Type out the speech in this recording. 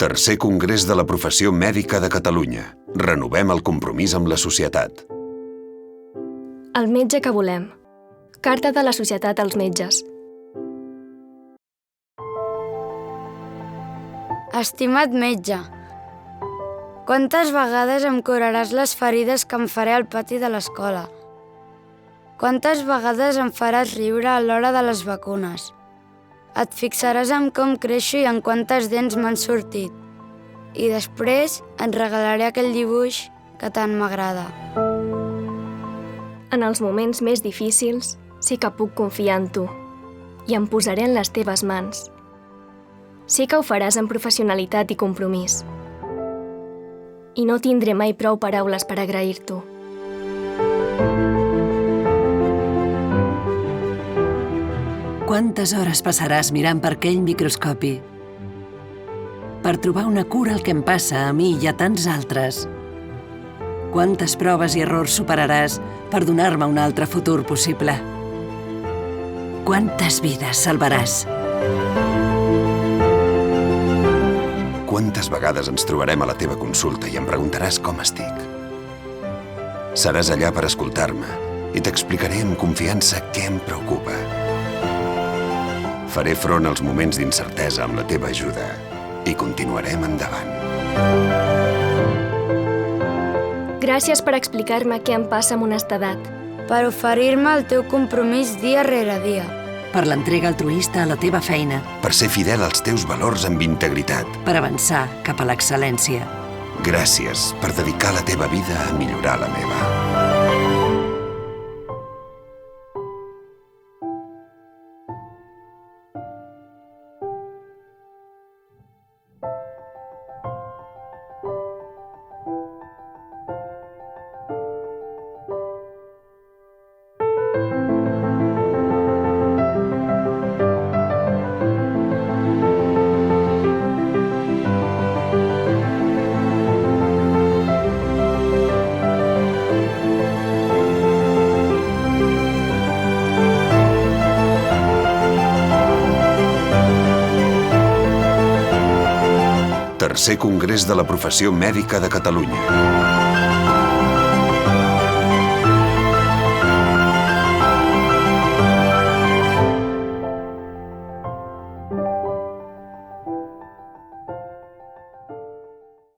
Tercer Congrés de la Professió Mèdica de Catalunya. Renovem el compromís amb la societat. El metge que volem. Carta de la Societat als Metges. Estimat metge, quantes vegades em curaràs les ferides que em faré al pati de l'escola? Quantes vegades em faràs riure a l'hora de les vacunes? Et fixaràs en com creixo i en quantes dents m'han sortit. I després et regalaré aquell dibuix que tant m'agrada. En els moments més difícils, sí que puc confiar en tu i em posaré en les teves mans. Sé que ho faràs amb professionalitat i compromís. I no tindré mai prou paraules per agrair-t'ho. Quantes hores passaràs mirant per aquell microscopi per trobar una cura al que em passa a mi i a tants altres? Quantes proves i errors superaràs per donar-me un altre futur possible? Quantes vides salvaràs? Quantes vegades ens trobarem a la teva consulta i em preguntaràs com estic? Seràs allà per escoltar-me i t'explicaré amb confiança què em preocupa. Faré front als moments d'incertesa amb la teva ajuda i continuarem endavant. Gràcies per explicar-me què em passa amb honestedat. Per oferir-me el teu compromís dia rere dia. Per l'entrega altruista a la teva feina. Per ser fidel als teus valors amb integritat. Per avançar cap a l'excel·lència. Gràcies per dedicar la teva vida a millorar la meva. Tercer Congrés de la Professió Mèdica de Catalunya.